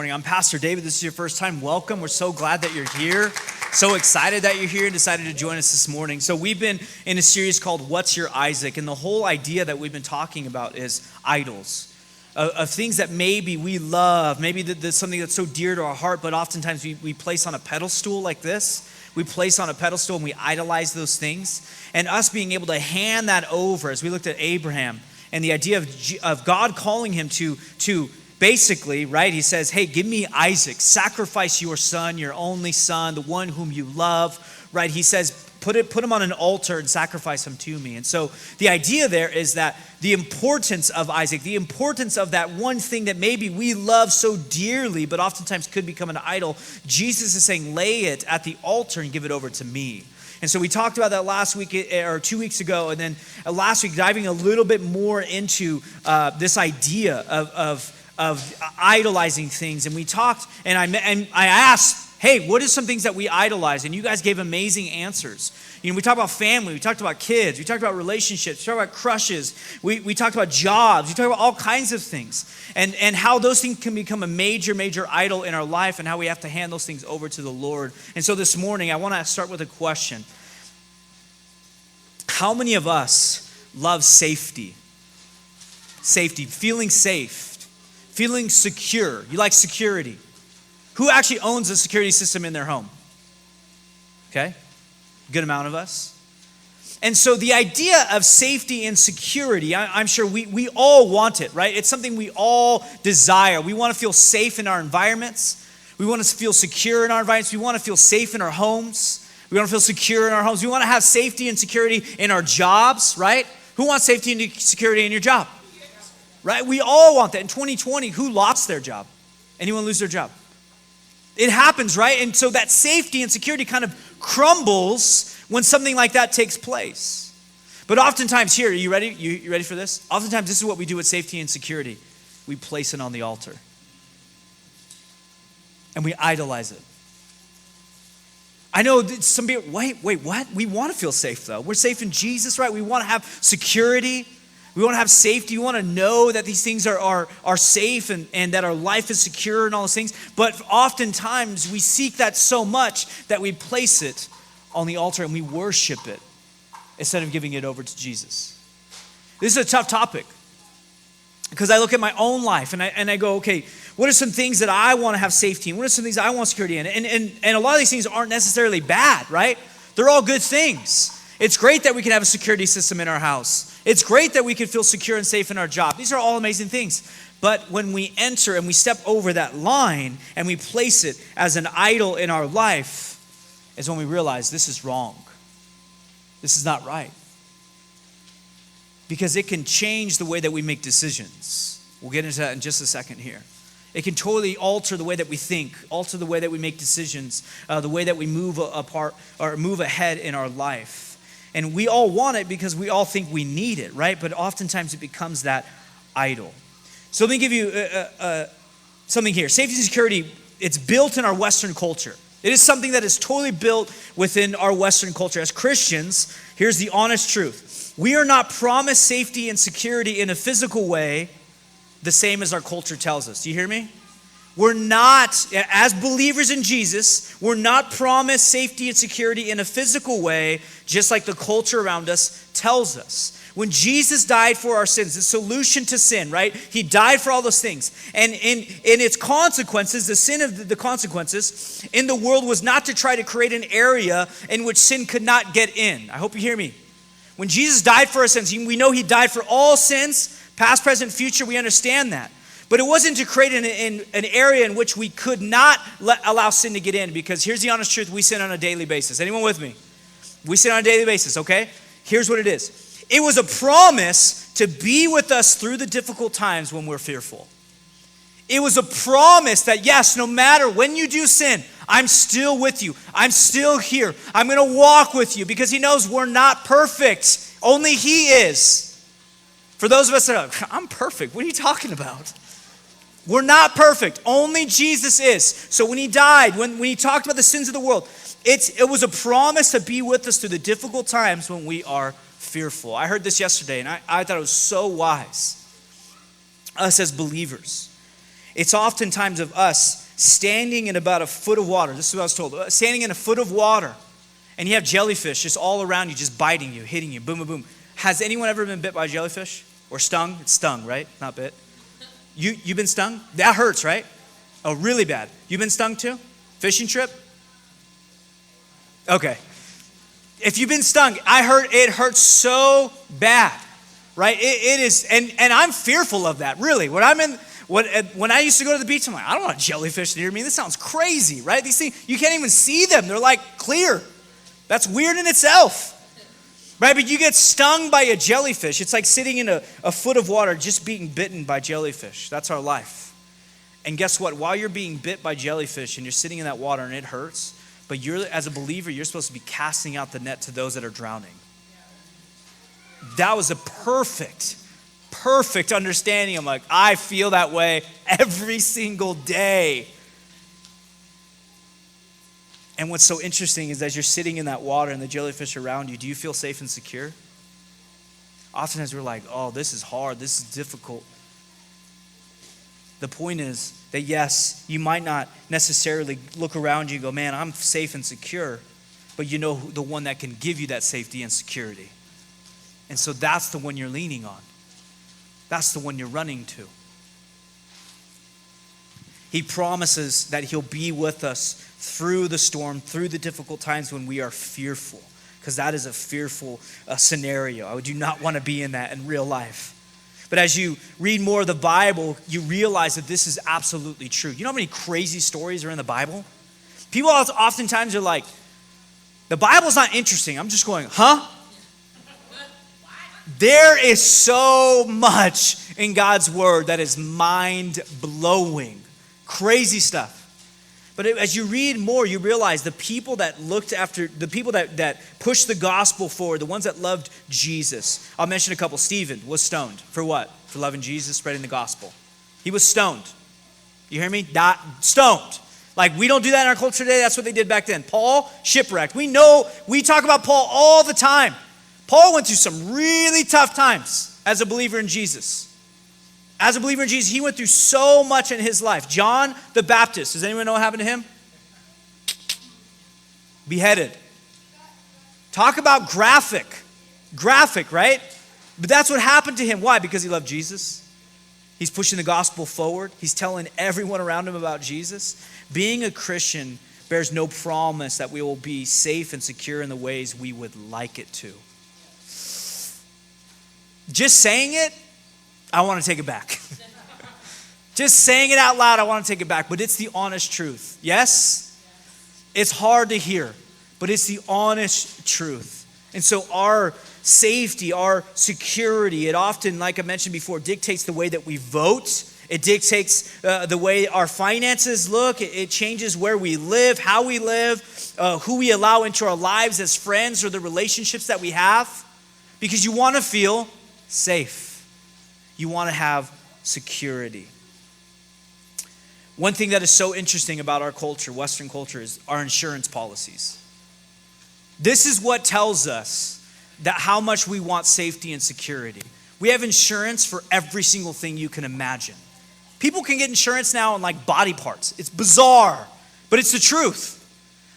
Morning. I'm Pastor David. This is your first time. Welcome. We're so glad that you're here. So excited that you're here and decided to join us this morning. So we've been in a series called What's Your Isaac? And the whole idea that we've been talking about is idols. Of things that maybe we love, maybe there's something that's so dear to our heart, but oftentimes we place on a pedestal like this. We place on a pedestal and we idolize those things. And us being able to hand that over, as we looked at Abraham, and the idea of God calling him to basically, right, he says, hey, give me Isaac, sacrifice your son, your only son, the one whom you love, right? He says, put him on an altar and sacrifice him to me. And so the idea there is that the importance of Isaac, the importance of that one thing that maybe we love so dearly, but oftentimes could become an idol, Jesus is saying, lay it at the altar and give it over to me. And so we talked about that last week or 2 weeks ago, and then last week diving a little bit more into this idea of idolizing things. And we talked, and I asked, hey, what are some things that we idolize? And you guys gave amazing answers. You know, we talked about family, we talked about kids, we talked about relationships, we talked about crushes, we talked about jobs, we talked about all kinds of things. And how those things can become a major idol in our life, and how we have to hand those things over to the Lord. And so this morning, I want to start with a question. How many of us love safety? Safety, feeling safe. Feeling secure. You like security. Who actually owns a security system in their home? Okay, good amount of us. And so the idea of safety and security, I'm sure we all want it, right? It's something we all desire. We want to feel safe in our environments. We want to feel secure in our environments. We want to feel safe in our homes. We want to feel secure in our homes. We want to have safety and security in our jobs, right? Who wants safety and security in your job? Right? We all want that. In 2020, who lost their job? Anyone lose their job? It happens, right? And so that safety and security kind of crumbles when something like that takes place. But oftentimes here, are you ready? You ready for this? Oftentimes this is what we do with safety and security. We place it on the altar. And we idolize it. I know that some people, wait, what? We want to feel safe though. We're safe in Jesus, right? We want to have security. We want to have safety. We want to know that these things are safe and that our life is secure and all those things. But oftentimes we seek that so much that we place it on the altar and we worship it instead of giving it over to Jesus. This is a tough topic because I look at my own life and I go, okay, what are some things that I want to have safety in? What are some things I want security in? And a lot of these things aren't necessarily bad, right? They're all good things. It's great that we can have a security system in our house. It's great that we can feel secure and safe in our job. These are all amazing things. But when we enter and we step over that line and we place it as an idol in our life, is when we realize this is wrong. This is not right. Because it can change the way that we make decisions. We'll get into that in just a second here. It can totally alter the way that we think, alter the way that we make decisions, the way that we move apart or move ahead in our life. And we all want it because we all think we need it, right? But oftentimes it becomes that idol. So let me give you something here. Safety and security, it's built in our Western culture. It is something that is totally built within our Western culture. As Christians, here's the honest truth. We are not promised safety and security in a physical way the same as our culture tells us. Do you hear me? We're not, as believers in Jesus, we're not promised safety and security in a physical way, just like the culture around us tells us. When Jesus died for our sins, the solution to sin, right? He died for all those things. And in its consequences, the sin of the consequences in the world was not to try to create an area in which sin could not get in. I hope you hear me. When Jesus died for our sins, we know he died for all sins, past, present, future, we understand that. But it wasn't to create an area in which we could not allow sin to get in, because here's the honest truth, we sin on a daily basis. Anyone with me? We sin on a daily basis, okay? Here's what it is. It was a promise to be with us through the difficult times when we're fearful. It was a promise that yes, no matter when you do sin, I'm still with you. I'm still here. I'm going to walk with you, because he knows we're not perfect. Only he is. For those of us that are, I'm perfect. What are you talking about? We're not perfect. Only Jesus is. So when he died, when he talked about the sins of the world, it was a promise to be with us through the difficult times when we are fearful. I heard this yesterday, and I thought it was so wise. Us as believers. It's oftentimes of us standing in about a foot of water. This is what I was told. Standing in a foot of water, and you have jellyfish just all around you, just biting you, hitting you, boom, boom, boom. Has anyone ever been bit by a jellyfish? Or stung? It's stung, right? Not bit. You've been stung? That hurts, right? Oh, really bad. You've been stung too? Fishing trip? Okay. If you've been stung, it hurts so bad, right? It is, and I'm fearful of that, really. When I used to go to the beach, I'm like, I don't want a jellyfish near me. This sounds crazy, right? These things, you can't even see them. They're like clear. That's weird in itself, right? But you get stung by a jellyfish. It's like sitting in a foot of water just being bitten by jellyfish. That's our life. And guess what? While you're being bit by jellyfish and you're sitting in that water and it hurts, but as a believer, you're supposed to be casting out the net to those that are drowning. That was a perfect understanding. I'm like, I feel that way every single day. And what's so interesting is as you're sitting in that water and the jellyfish around you, do you feel safe and secure? Oftentimes we're like, oh, this is hard, this is difficult. The point is that yes, you might not necessarily look around you and go, man, I'm safe and secure, but you know the one that can give you that safety and security. And so that's the one you're leaning on. That's the one you're running to. He promises that he'll be with us through the storm, through the difficult times when we are fearful, because that is a fearful scenario. I do not want to be in that in real life. But as you read more of the Bible, you realize that this is absolutely true. You know how many crazy stories are in the Bible? People oftentimes are like, the Bible's not interesting. I'm just going, huh? There is so much in God's word that is mind-blowing. Crazy stuff. But as you read more, you realize the people that pushed the gospel forward, the ones that loved Jesus. I'll mention a couple. Stephen was stoned. For what? For loving Jesus, spreading the gospel. He was stoned. You hear me? Not stoned. Like, we don't do that in our culture today. That's what they did back then. Paul, shipwrecked. We talk about Paul all the time. Paul went through some really tough times as a believer in Jesus. As a believer in Jesus, he went through so much in his life. John the Baptist, does anyone know what happened to him? Beheaded. Talk about graphic, right? But that's what happened to him. Why? Because he loved Jesus. He's pushing the gospel forward. He's telling everyone around him about Jesus. Being a Christian bears no promise that we will be safe and secure in the ways we would like it to. Just saying it, I want to take it back. Just saying it out loud, I want to take it back. But it's the honest truth. Yes? It's hard to hear, but it's the honest truth. And so our safety, our security, it often, like I mentioned before, dictates the way that we vote. It dictates the way our finances look. It changes where we live, how we live, who we allow into our lives as friends or the relationships that we have. Because you want to feel safe. You want to have security. One thing that is so interesting about our culture, Western culture, is our insurance policies. This is what tells us that how much we want safety and security. We have insurance for every single thing you can imagine. People can get insurance now on like body parts. It's bizarre, but it's the truth.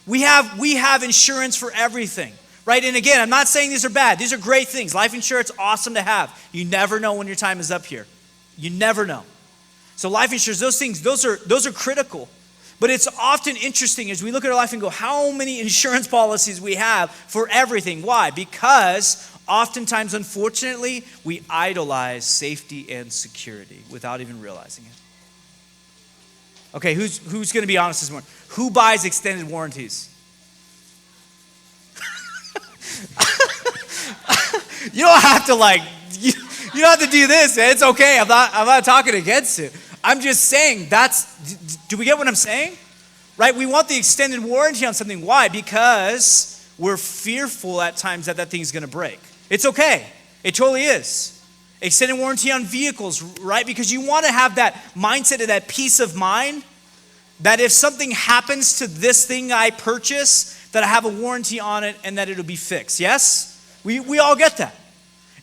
We have insurance for everything. Right? And again, I'm not saying these are bad. These are great things. Life insurance, awesome to have. You never know when your time is up here. You never know. So life insurance, those things, those are critical. But it's often interesting as we look at our life and go, how many insurance policies we have for everything. Why? Because oftentimes, unfortunately, we idolize safety and security without even realizing it. Okay, who's going to be honest this morning? Who buys extended warranties? You don't have to you don't have to do this, man. It's okay. I'm not talking against it. I'm just saying do we get what I'm saying? Right? We want the extended warranty on something. Why? Because we're fearful at times that thing is going to break. It's okay. It totally is. Extended warranty on vehicles, right? Because you want to have that mindset of that peace of mind that if something happens to this thing I purchase, that I have a warranty on it and that it'll be fixed. Yes? We all get that.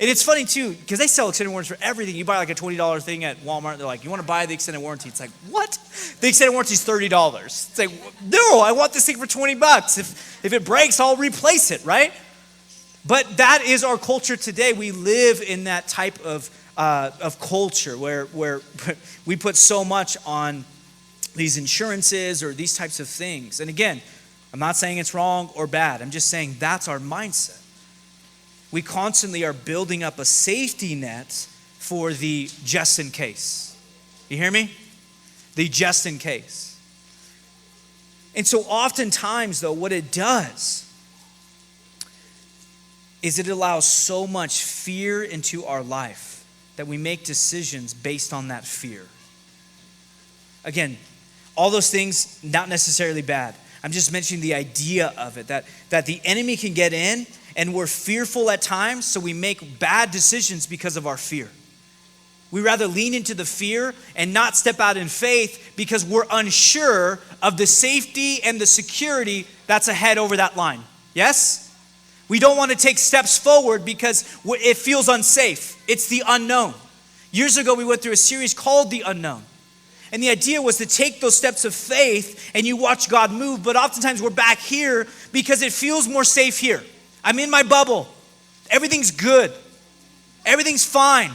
And it's funny too, because they sell extended warranties for everything. You buy like a $20 thing at Walmart, they're like, you want to buy the extended warranty? It's like, what? The extended warranty is $30. It's like, no, I want this thing for $20. If it breaks, I'll replace it, right? But that is our culture today. We live in that type of culture where we put so much on these insurances or these types of things. And again, I'm not saying it's wrong or bad. I'm just saying that's our mindset. We constantly are building up a safety net for the just in case. You hear me? The just in case. And so oftentimes, though, what it does is it allows so much fear into our life that we make decisions based on that fear. Again, all those things, not necessarily bad. I'm just mentioning the idea of it, that the enemy can get in and we're fearful at times, so we make bad decisions because of our fear. We rather lean into the fear and not step out in faith because we're unsure of the safety and the security that's ahead over that line. Yes? We don't want to take steps forward because it feels unsafe. It's the unknown. Years ago, we went through a series called The Unknown. And the idea was to take those steps of faith and you watch God move, but oftentimes we're back here because it feels more safe here. I'm in my bubble. Everything's good. Everything's fine.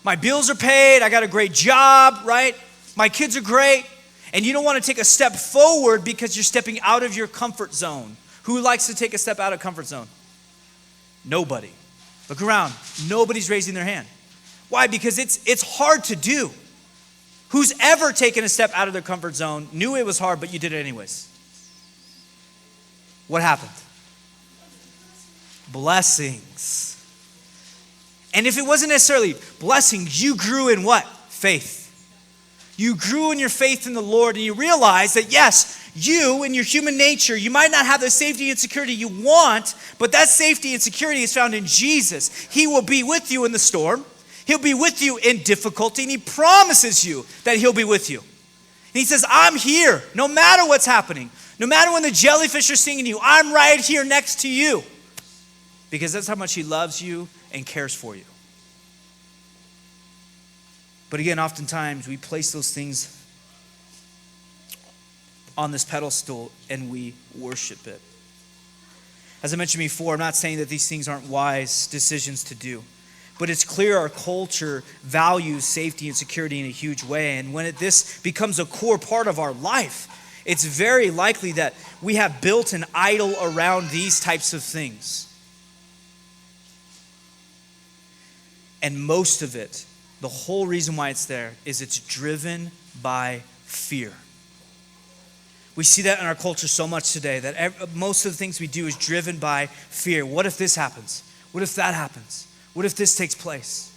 My bills are paid. I got a great job, right? My kids are great. And you don't want to take a step forward because you're stepping out of your comfort zone. Who likes to take a step out of comfort zone? Nobody. Look around. Nobody's raising their hand. Why? Because it's hard to do. Who's ever taken a step out of their comfort zone, knew it was hard, but you did it anyways? What happened? Blessings. And if it wasn't necessarily blessings, you grew in what? Faith. You grew in your faith in the Lord, and you realized that yes, you in your human nature, you might not have the safety and security you want, but that safety and security is found in Jesus. He will be with you in the storm. He'll be with you in difficulty, and he promises you that he'll be with you. And he says, I'm here, no matter what's happening. No matter when the jellyfish are stinging you, I'm right here next to you. Because that's how much he loves you and cares for you. But again, oftentimes we place those things on this pedestal and we worship it. As I mentioned before, I'm not saying that these things aren't wise decisions to do. But it's clear our culture values safety and security in a huge way. And when this becomes a core part of our life, it's very likely that we have built an idol around these types of things. And most of it, the whole reason why it's there, is it's driven by fear. We see that in our culture so much today, that most of the things we do is driven by fear. What if this happens? What if that happens? What if this takes place?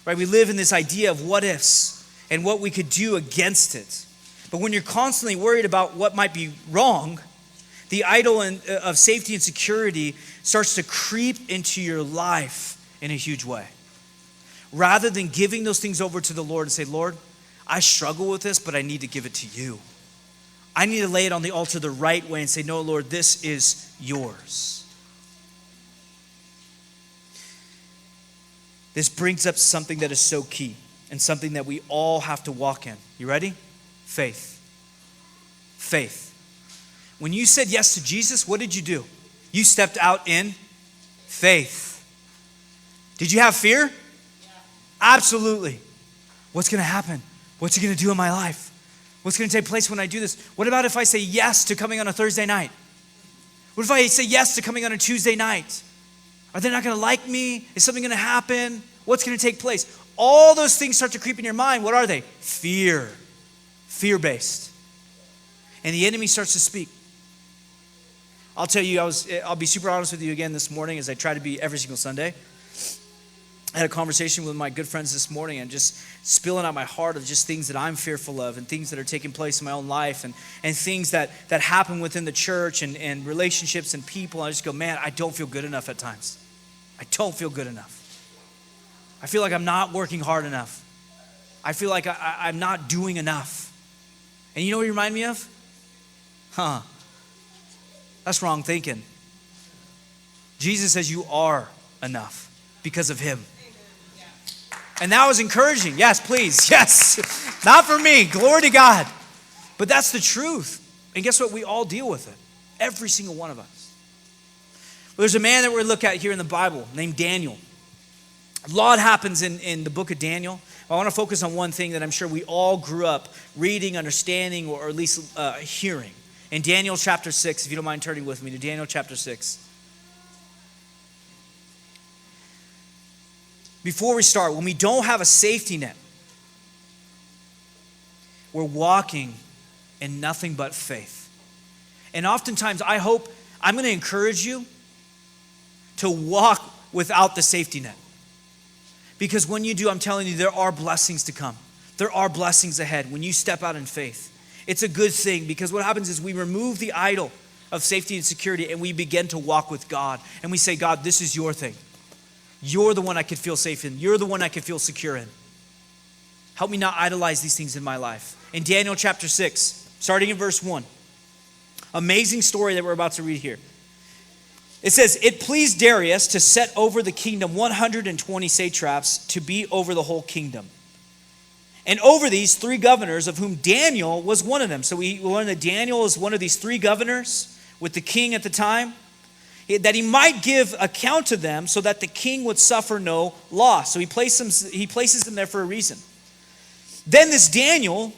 Right? We live in this idea of what ifs and what we could do against it. But when you're constantly worried about what might be wrong, the idol of safety and security starts to creep into your life in a huge way. Rather than giving those things over to the Lord and say, Lord, I struggle with this, but I need to give it to you. I need to lay it on the altar the right way and say, no, Lord, this is yours. This brings up something that is so key and something that we all have to walk in. You ready? Faith. Faith. When you said yes to Jesus, what did you do? You stepped out in faith. Did you have fear? Yeah. Absolutely. What's going to happen? What's he going to do in my life? What's going to take place when I do this? What about if I say yes to coming on a Thursday night? What if I say yes to coming on a Tuesday night? Are they not going to like me? Is something going to happen? What's going to take place? All those things start to creep in your mind. What are they? Fear. Fear-based. And the enemy starts to speak. I'll tell you, I'll be super honest with you again this morning, as I try to be every single Sunday. I had a conversation with my good friends this morning and just spilling out my heart of just things that I'm fearful of and things that are taking place in my own life and things that happen within the church and relationships and people. And I just go, man, I don't feel good enough at times. I don't feel good enough. I feel like I'm not working hard enough. I feel like I'm not doing enough. And you know what you remind me of? That's wrong thinking. Jesus says you are enough. because of him. And that was encouraging. Yes, please. Yes. Not for me. Glory to God. But that's the truth. And guess what? We all deal with it. Every single one of us. Well, there's a man that we're going to look at here in the Bible named Daniel. A lot happens in the book of Daniel. I want to focus on one thing that I'm sure we all grew up reading, understanding, or at least hearing. In Daniel chapter 6, if you don't mind turning with me to Daniel chapter 6. Before we start, when we don't have a safety net, we're walking in nothing but faith. And oftentimes, I'm going to encourage you to walk without the safety net. Because when you do, I'm telling you, there are blessings to come. There are blessings ahead when you step out in faith. It's a good thing because what happens is we remove the idol of safety and security and we begin to walk with God. And we say, God, this is your thing. You're the one I could feel safe in. You're the one I could feel secure in. Help me not idolize these things in my life. In Daniel chapter 6, starting in verse 1, amazing story that we're about to read here. It says, it pleased Darius to set over the kingdom 120 satraps to be over the whole kingdom. And over these 3 governors, of whom Daniel was one of them. So we learn that Daniel is one of these 3 governors with the king at the time, that he might give account to them so that the king would suffer no loss. So he places them there for a reason. Then this Daniel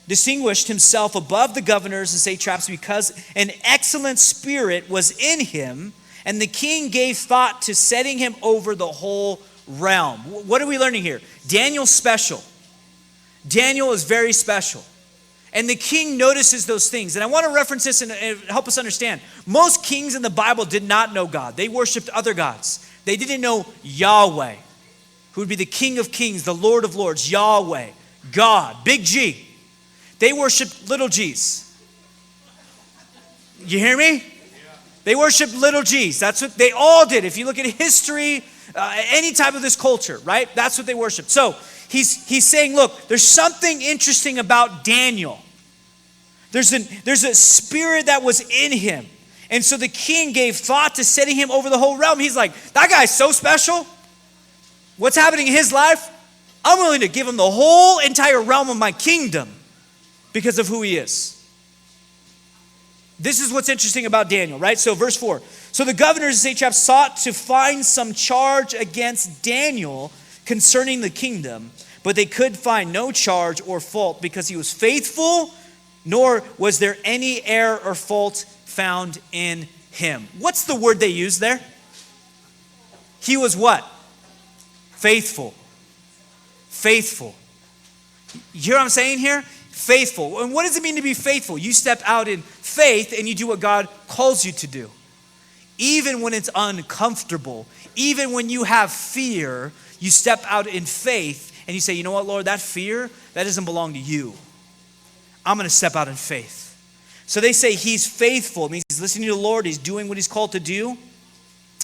distinguished himself above the governors and satraps because an excellent spirit was in him, and the king gave thought to setting him over the whole realm. What are we learning here? Daniel's special. Daniel is very special. And the king notices those things. And I want to reference this and help us understand. Most kings in the Bible did not know God. They worshiped other gods. They didn't know Yahweh, who would be the King of Kings, the Lord of Lords, Yahweh, God, big G. They worshiped little g's. You hear me? They worshiped little g's. That's what they all did. If you look at history, any type of this culture, right? That's what they worshiped. So he's saying, look, there's something interesting about Daniel. There's a spirit that was in him. And so the king gave thought to setting him over the whole realm. He's like, that guy's so special. What's happening in his life? I'm willing to give him the whole entire realm of my kingdom because of who he is. This is what's interesting about Daniel, right? So verse 4. So the governors and satraps sought to find some charge against Daniel concerning the kingdom, but they could find no charge or fault because he was faithful, nor was there any error or fault found in him. What's the word they used there? He was what? Faithful. Faithful. You hear what I'm saying here? Faithful. And what does it mean to be faithful? You step out in faith and you do what God calls you to do. Even when it's uncomfortable, even when you have fear, you step out in faith and you say, you know what, Lord, that fear, that doesn't belong to you. I'm going to step out in faith. So they say he's faithful. It means he's listening to the Lord. He's doing what he's called to do.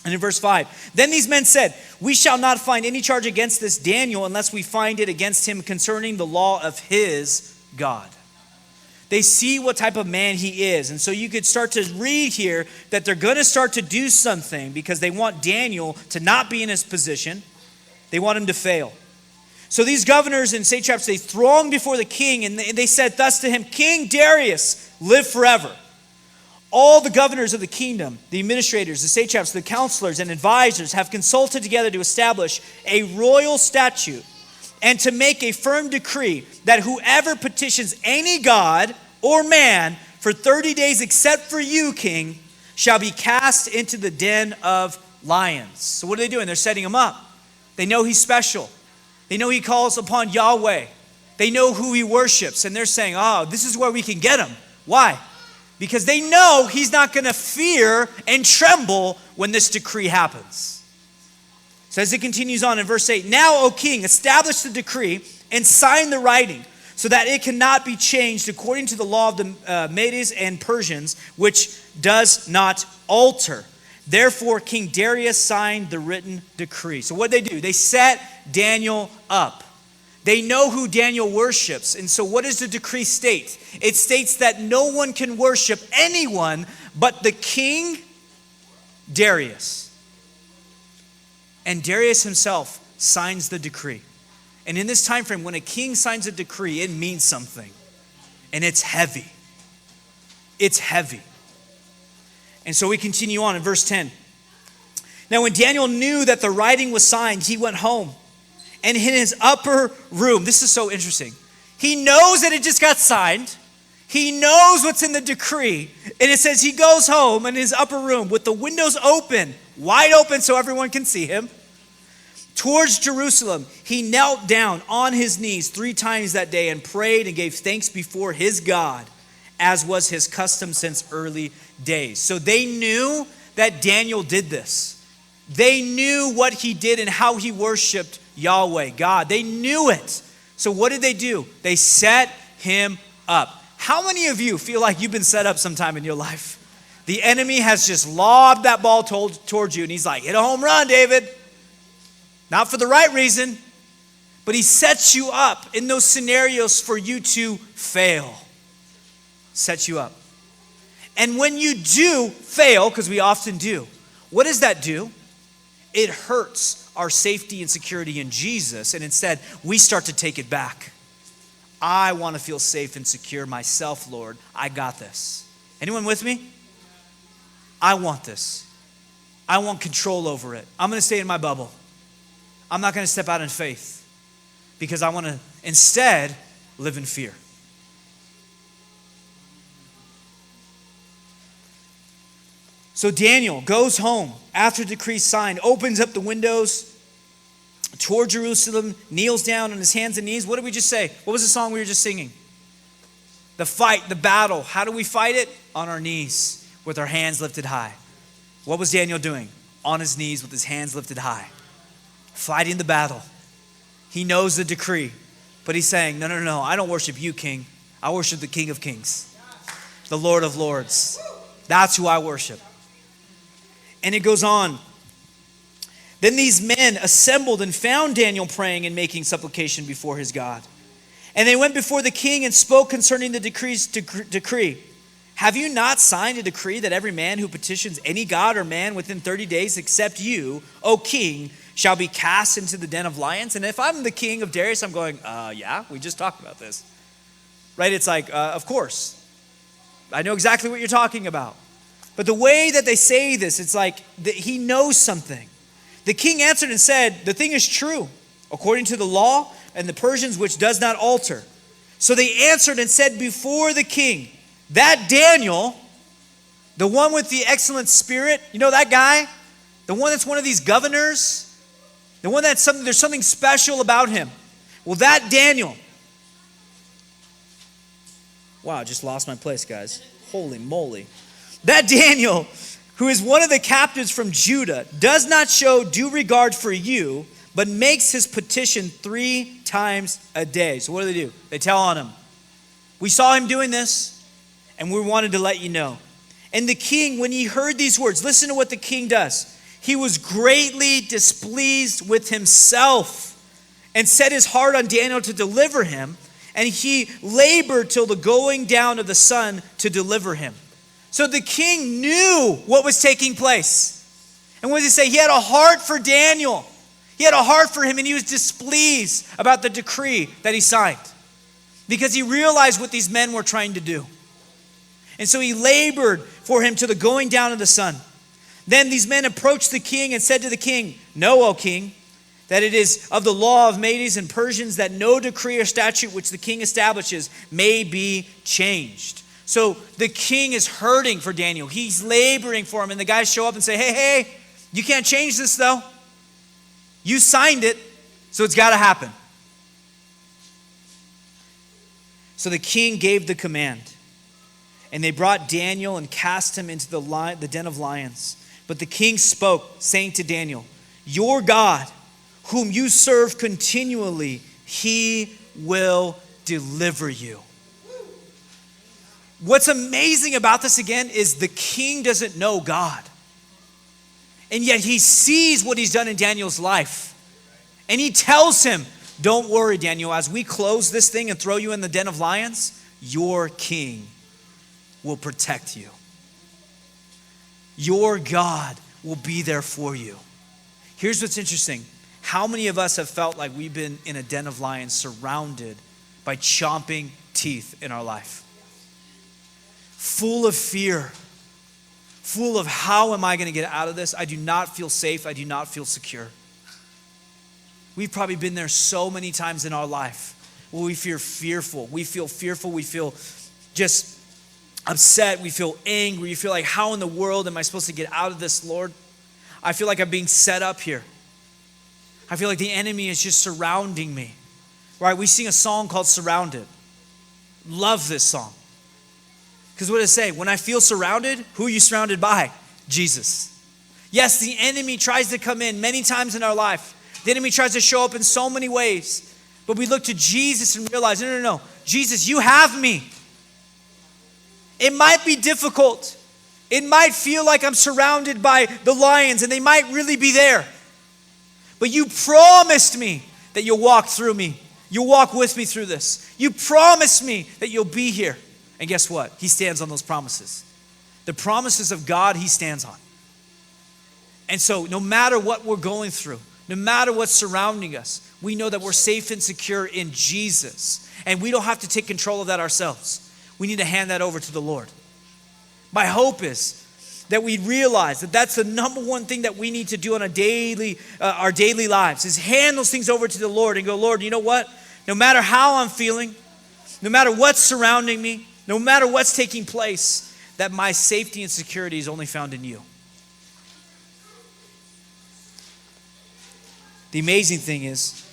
And in verse 5, then these men said, we shall not find any charge against this Daniel unless we find it against him concerning the law of his God. They see what type of man he is. And so you could start to read here that they're going to start to do something because they want Daniel to not be in his position. They want him to fail. So these governors and satraps, they thronged before the king and they said thus to him, King Darius, live forever. All the governors of the kingdom, the administrators, the satraps, the counselors, and advisors have consulted together to establish a royal statute and to make a firm decree that whoever petitions any god or man for 30 days except for you, king, shall be cast into the den of lions. So what are they doing? They're setting him up. They know he's special. They know he calls upon Yahweh. They know who he worships. And they're saying, oh, this is where we can get him. Why? Because they know he's not going to fear and tremble when this decree happens. So as it continues on in verse 8, now, O king, establish the decree and sign the writing so that it cannot be changed according to the law of the Medes and Persians, which does not alter. Therefore, King Darius signed the written decree. So what did they do? They set Daniel up. They know who Daniel worships. And so what does the decree state? It states that no one can worship anyone but the king Darius. And Darius himself signs the decree. And in this time frame, when a king signs a decree, it means something. And it's heavy. It's heavy. And so we continue on in verse 10. Now when Daniel knew that the writing was signed, he went home. And in his upper room, this is so interesting. He knows that it just got signed. He knows what's in the decree. And it says he goes home in his upper room with the windows open, wide open so everyone can see him. Towards Jerusalem, he knelt down on his knees 3 times that day and prayed and gave thanks before his God, as was his custom since early days. So they knew that Daniel did this. They knew what he did and how he worshiped Yahweh, God. They knew it. So what did they do? They set him up. How many of you feel like you've been set up sometime in your life? The enemy has just lobbed that ball towards you, and he's like, hit a home run, David. Not for the right reason, but he sets you up in those scenarios for you to fail. Sets you up. And when you do fail, because we often do, what does that do? It hurts our safety and security in Jesus, and instead, we start to take it back. I want to feel safe and secure myself, Lord. I got this. Anyone with me? I want this. I want control over it. I'm going to stay in my bubble. I'm not going to step out in faith because I want to instead live in fear. So Daniel goes home after the decree signed, opens up the windows toward Jerusalem, kneels down on his hands and knees. What did we just say? What was the song we were just singing? The fight, the battle. How do we fight it? On our knees with our hands lifted high. What was Daniel doing? On his knees with his hands lifted high. Fighting the battle. He knows the decree, but he's saying, no, I don't worship you, King. I worship the King of Kings, the Lord of Lords. That's who I worship. And it goes on. Then these men assembled and found Daniel praying and making supplication before his God. And they went before the king and spoke concerning the decree. Have you not signed a decree that every man who petitions any god or man within 30 days except you, O king, shall be cast into the den of lions? And if I'm the king of Darius, I'm going, yeah, we just talked about this. Right? It's like, of course. I know exactly what you're talking about. But the way that they say this, it's like he knows something. The king answered and said, the thing is true, according to the law and the Persians, which does not alter. So they answered and said before the king, that Daniel, the one with the excellent spirit, you know that guy? The one that's one of these governors? The one that's there's something special about him. Well, that Daniel. Wow, I just lost my place, guys. Holy moly. That Daniel, who is one of the captives from Judah, does not show due regard for you, but makes his petition 3 times a day. So what do? They tell on him. We saw him doing this, and we wanted to let you know. And the king, when he heard these words, listen to what the king does. He was greatly displeased with himself and set his heart on Daniel to deliver him. And he labored till the going down of the sun to deliver him. So the king knew what was taking place. And what does he say? He had a heart for Daniel. He had a heart for him, and he was displeased about the decree that he signed because he realized what these men were trying to do. And so he labored for him to the going down of the sun. Then these men approached the king and said to the king, know, O king, that it is of the law of Medes and Persians that no decree or statute which the king establishes may be changed. So the king is hurting for Daniel. He's laboring for him. And the guys show up and say, hey, you can't change this though. You signed it, so it's got to happen. So the king gave the command. And they brought Daniel and cast him into the den of lions. But the king spoke, saying to Daniel, your God, whom you serve continually, he will deliver you. What's amazing about this again is the king doesn't know God. And yet he sees what he's done in Daniel's life. And he tells him, don't worry, Daniel, as we close this thing and throw you in the den of lions, your king will protect you. Your God will be there for you. Here's what's interesting. How many of us have felt like we've been in a den of lions surrounded by chomping teeth in our life? Full of fear, full of how am I going to get out of this? I do not feel safe. I do not feel secure. We've probably been there so many times in our life where we feel fearful. We feel fearful. We feel just upset. We feel angry. We feel like, how in the world am I supposed to get out of this, Lord? I feel like I'm being set up here. I feel like the enemy is just surrounding me. Right? We sing a song called Surrounded. Love this song. Because what does it say? When I feel surrounded, who are you surrounded by? Jesus. Yes, the enemy tries to come in many times in our life. The enemy tries to show up in so many ways. But we look to Jesus and realize, no. Jesus, you have me. It might be difficult. It might feel like I'm surrounded by the lions and they might really be there. But you promised me that you'll walk through me. You'll walk with me through this. You promised me that you'll be here. And guess what? He stands on those promises. The promises of God, he stands on. And so no matter what we're going through, no matter what's surrounding us, we know that we're safe and secure in Jesus. And we don't have to take control of that ourselves. We need to hand that over to the Lord. My hope is that we realize that that's the number one thing that we need to do on our daily lives, is hand those things over to the Lord and go, Lord, you know what? No matter how I'm feeling, no matter what's surrounding me, no matter what's taking place, that my safety and security is only found in you. The amazing thing is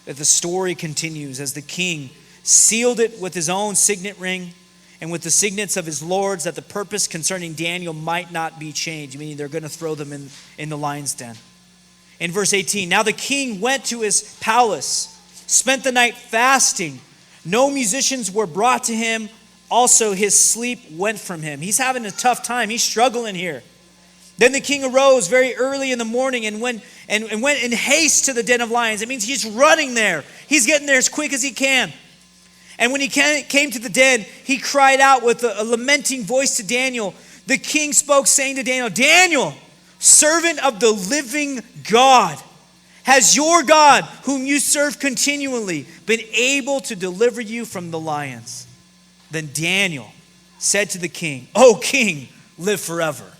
that the story continues as the king sealed it with his own signet ring and with the signets of his lords, that the purpose concerning Daniel might not be changed, meaning they're going to throw them in the lion's den. In verse 18, now the king went to his palace, spent the night fasting. No musicians were brought to him. Also, his sleep went from him. He's having a tough time. He's struggling here. Then the king arose very early in the morning and went in haste to the den of lions. It means he's running there. He's getting there as quick as he can. And when he came to the den, he cried out with a lamenting voice to Daniel. The king spoke, saying to Daniel, Daniel, servant of the living God, has your God, whom you serve continually, been able to deliver you from the lions? Then Daniel said to the king, O king, live forever.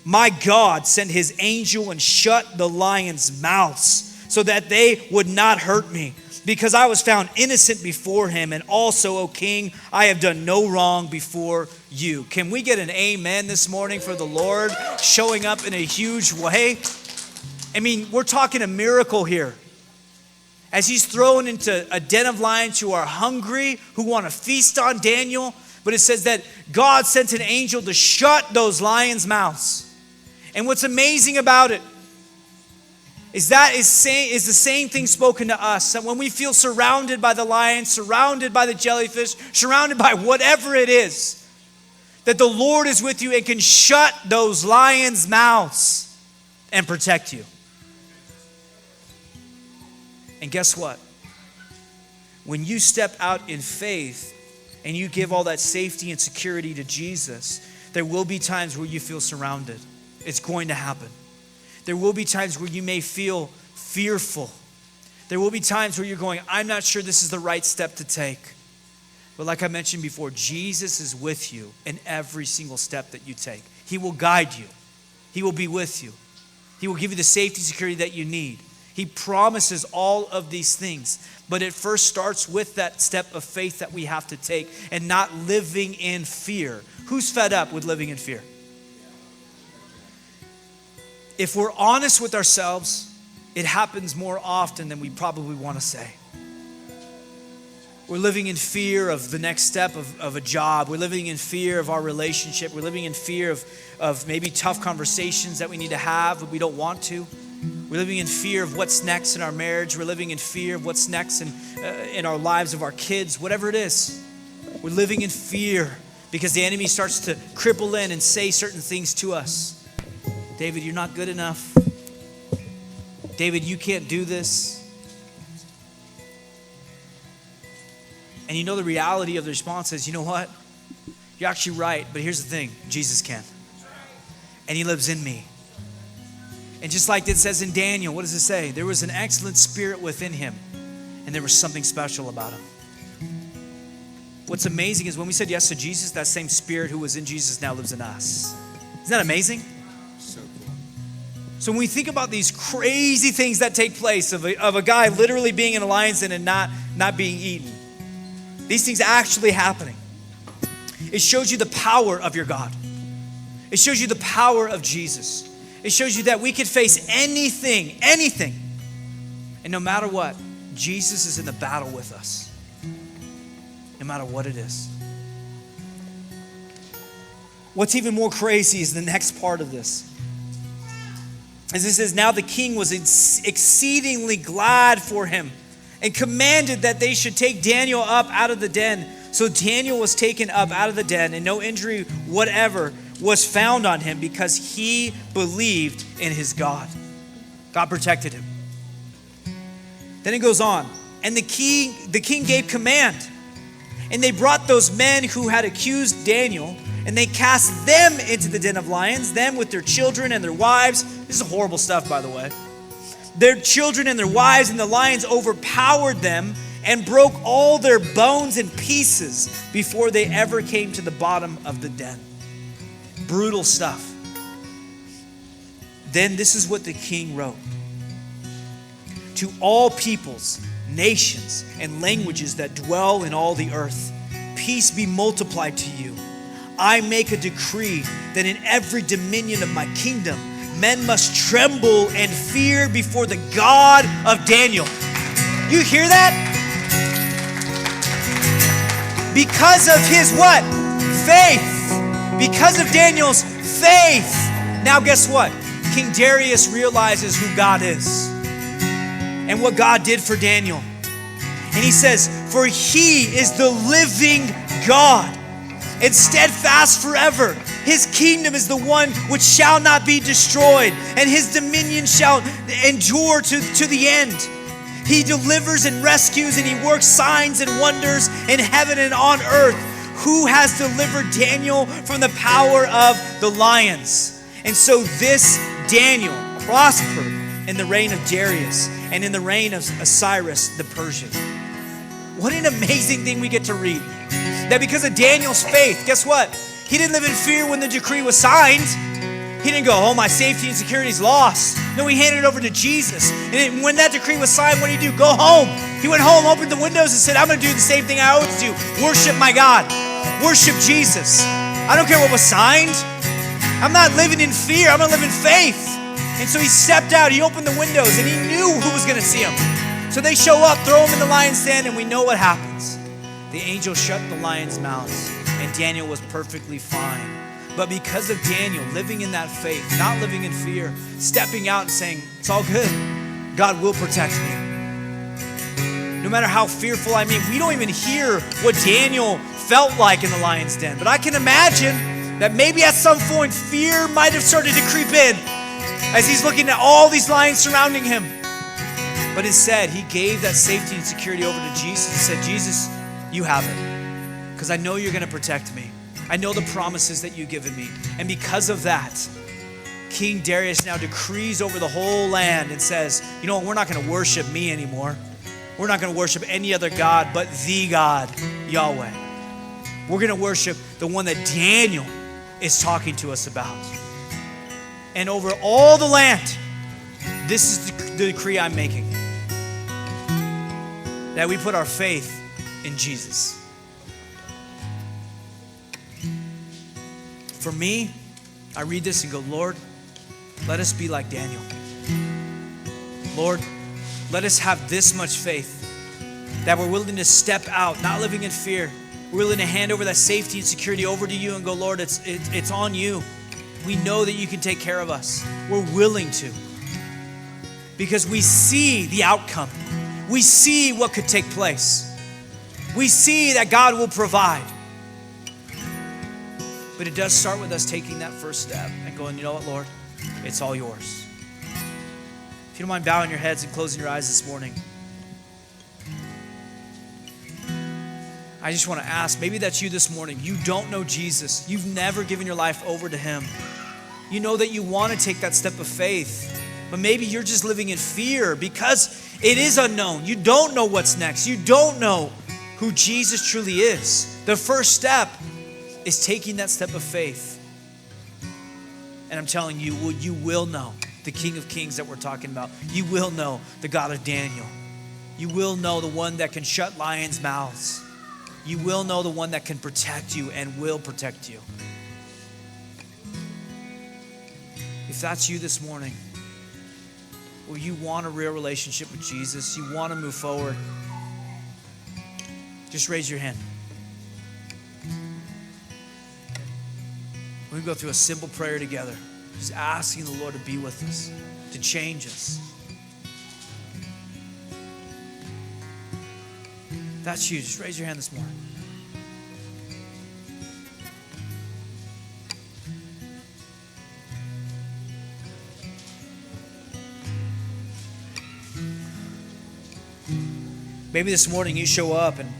My God sent his angel and shut the lions' mouths so that they would not hurt me, because I was found innocent before him. And also, O king, I have done no wrong before you. Can we get an amen this morning for the Lord showing up in a huge way? I mean, we're talking a miracle here. As he's thrown into a den of lions who are hungry, who want to feast on Daniel. But it says that God sent an angel to shut those lions' mouths. And what's amazing about it is that is the same thing spoken to us. That when we feel surrounded by the lions, surrounded by the jellyfish, surrounded by whatever it is, that the Lord is with you and can shut those lions' mouths and protect you. And guess what? When you step out in faith and you give all that safety and security to Jesus, there will be times where you feel surrounded. It's going to happen. There will be times where you may feel fearful. There will be times where you're going, I'm not sure this is the right step to take. But like I mentioned before, Jesus is with you in every single step that you take. He will guide you. He will be with you. He will give you the safety and security that you need. He promises all of these things. But it first starts with that step of faith that we have to take and not living in fear. Who's fed up with living in fear? If we're honest with ourselves, it happens more often than we probably want to say. We're living in fear of the next step of a job. We're living in fear of our relationship. We're living in fear of maybe tough conversations that we need to have, but we don't want to. We're living in fear of what's next in our marriage. We're living in fear of what's next in our lives of our kids, whatever it is. We're living in fear because the enemy starts to cripple in and say certain things to us. David, you're not good enough. David, you can't do this. And you know the reality of the response is, you know what? You're actually right, but here's the thing. Jesus can. And he lives in me. And just like it says in Daniel, what does it say? There was an excellent spirit within him, and there was something special about him. What's amazing is when we said yes to Jesus, that same spirit who was in Jesus now lives in us. Isn't that amazing? So cool. So when we think about these crazy things that take place of a guy literally being in a lion's den and not being eaten, these things actually happening, it shows you the power of your God. It shows you the power of Jesus. It shows you that we could face anything, and no matter what, Jesus is in the battle with us, no matter what it is. What's even more crazy is the next part of this. As it says, now the king was exceedingly glad for him and commanded that they should take Daniel up out of the den. So Daniel was taken up out of the den, and no injury whatever was found on him because he believed in his God. God protected him. Then it goes on, and the king gave command, and they brought those men who had accused Daniel, and they cast them into the den of lions, them with their children and their wives. This is horrible stuff, by the way. Their children and their wives, and the lions overpowered them and broke all their bones in pieces before they ever came to the bottom of the den. Brutal stuff. Then this is what the king wrote. To all peoples, nations, and languages that dwell in all the earth, peace be multiplied to you. I make a decree that in every dominion of my kingdom, men must tremble and fear before the God of Daniel. You hear that? Because of his what? Faith. Because of Daniel's faith. Now guess what? King Darius realizes who God is and what God did for Daniel. And he says, for he is the living God and steadfast forever. His kingdom is the one which shall not be destroyed, and his dominion shall endure to the end. He delivers and rescues, and he works signs and wonders in heaven and on earth. Who has delivered Daniel from the power of the lions? And so this Daniel prospered in the reign of Darius and in the reign of Cyrus the Persian. What an amazing thing we get to read. That because of Daniel's faith, guess what? He didn't live in fear when the decree was signed. He didn't go, oh, my safety and security is lost. No, he handed it over to Jesus. And when that decree was signed, what did he do? Go home. He went home, opened the windows, and said, I'm going to do the same thing I always do. Worship my God. Worship Jesus. I don't care what was signed. I'm not living in fear. I'm going to live in faith. And so he stepped out. He opened the windows, and he knew who was going to see him. So they show up, throw him in the lion's den, and we know what happens. The angel shut the lion's mouths, and Daniel was perfectly fine. But because of Daniel living in that faith, not living in fear, stepping out and saying, it's all good. God will protect me. No matter how fearful I may, we don't even hear what Daniel felt like in the lion's den. But I can imagine that maybe at some point fear might have started to creep in as he's looking at all these lions surrounding him. But instead, he gave that safety and security over to Jesus and said, Jesus, you have it, because I know you're going to protect me. I know the promises that you've given me. And because of that, King Darius now decrees over the whole land and says, you know what, we're not going to worship me anymore. We're not going to worship any other God but the God, Yahweh. We're going to worship the one that Daniel is talking to us about. And over all the land, this is the decree I'm making. That we put our faith in Jesus. For me, I read this and go, Lord, let us be like Daniel. Lord, let us have this much faith that we're willing to step out, not living in fear. We're willing to hand over that safety and security over to you and go, Lord, it's on you. We know that you can take care of us. We're willing to. Because we see the outcome. We see what could take place. We see that God will provide. But it does start with us taking that first step and going, you know what, Lord? It's all yours. If you don't mind bowing your heads and closing your eyes this morning, I just want to ask, maybe that's you this morning. You don't know Jesus. You've never given your life over to him. You know that you want to take that step of faith, But maybe you're just living in fear because it is unknown. You don't know what's next. You don't know who Jesus truly is. The first step is taking that step of faith. And I'm telling you, you will know the King of Kings that we're talking about. You will know the God of Daniel. You will know the one that can shut lions' mouths. You will know the one that can protect you and will protect you. If that's you this morning, or you want a real relationship with Jesus, you want to move forward, just raise your hand. We're going to go through a simple prayer together, just asking the Lord to be with us, to change us. If that's you, just raise your hand this morning. Maybe this morning you show up and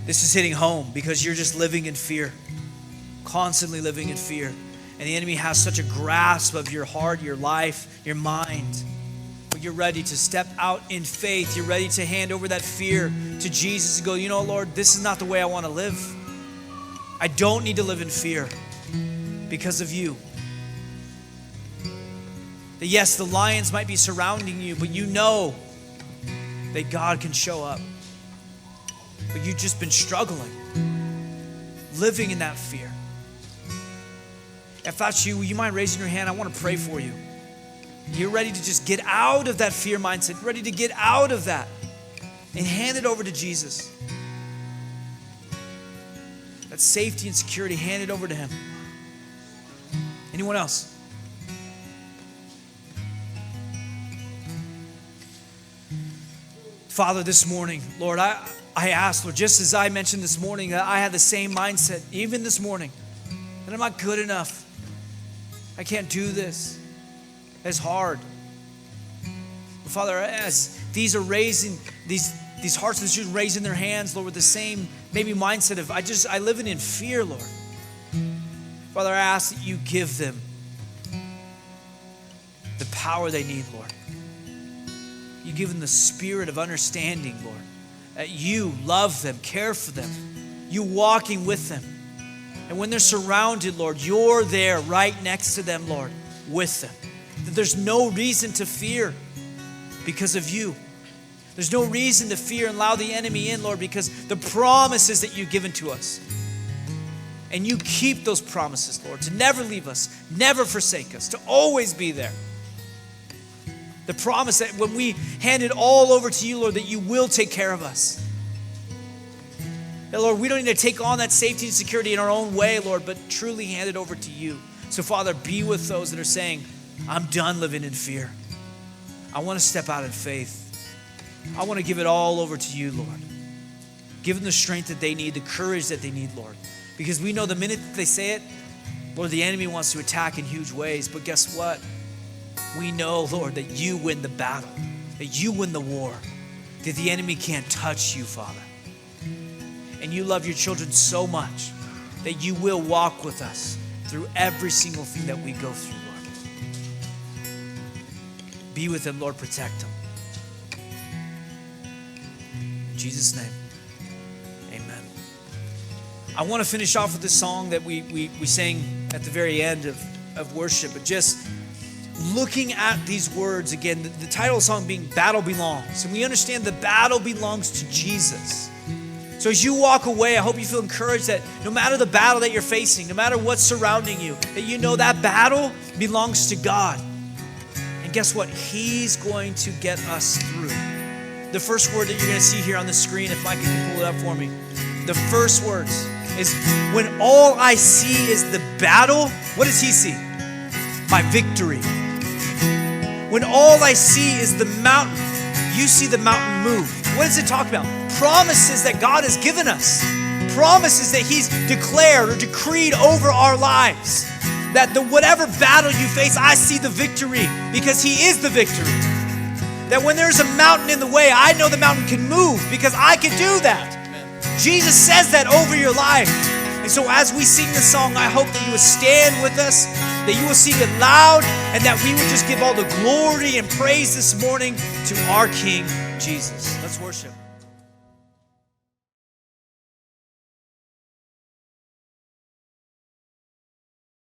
this is hitting home because you're just living in fear, constantly living in fear. And the enemy has such a grasp of your heart, your life, your mind. But you're ready to step out in faith. You're ready to hand over that fear to Jesus and go, you know, Lord, this is not the way I want to live. I don't need to live in fear because of you. That yes, the lions might be surrounding you, but you know that God can show up. But you've just been struggling, living in that fear. If that's you, will you mind raising your hand? I want to pray for you. You're ready to just get out of that fear mindset, ready to get out of that and hand it over to Jesus. That safety and security, hand it over to him. Anyone else? Father, this morning, Lord, I ask, Lord, just as I mentioned this morning, that I had the same mindset, even this morning, that I'm not good enough. I can't do this. It's hard. But Father, as these are raising, these hearts that are raising their hands, Lord, with the same maybe mindset of, I live in fear, Lord. Father, I ask that you give them the power they need, Lord. You give them the spirit of understanding, Lord. That you love them, care for them. You walking with them. And when they're surrounded, Lord, you're there right next to them, Lord, with them. That there's no reason to fear because of you. There's no reason to fear and allow the enemy in, Lord, because the promises that you've given to us. And you keep those promises, Lord, to never leave us, never forsake us, to always be there. The promise that when we hand it all over to you, Lord, that you will take care of us. That, Lord, we don't need to take on that safety and security in our own way, Lord, but truly hand it over to you. So, Father, be with those that are saying, I'm done living in fear. I want to step out in faith. I want to give it all over to you, Lord. Give them the strength that they need, the courage that they need, Lord. Because we know the minute that they say it, Lord, the enemy wants to attack in huge ways. But guess what? We know, Lord, that you win the battle, that you win the war, that the enemy can't touch you, Father. And you love your children so much that you will walk with us through every single thing that we go through, Lord. Be with them, Lord, protect them. In Jesus' name, amen. I want to finish off with this song that we sang at the very end of worship, but just looking at these words again, the title of the song being Battle Belongs. And we understand the battle belongs to Jesus. So as you walk away, I hope you feel encouraged that no matter the battle that you're facing, no matter what's surrounding you, that you know that battle belongs to God. And guess what? He's going to get us through. The first word that you're going to see here on the screen, if Micah can pull it up for me, the first words is, when all I see is the battle, what does he see? My victory. When all I see is the mountain, you see the mountain move. What does it talk about? Promises that God has given us. Promises that he's declared or decreed over our lives. That whatever battle you face, I see the victory because he is the victory. That when there's a mountain in the way, I know the mountain can move because I can do that. Amen. Jesus says that over your life. And so as we sing this song, I hope that you would stand with us that you will sing it loud, and that we would just give all the glory and praise this morning to our King, Jesus. Let's worship.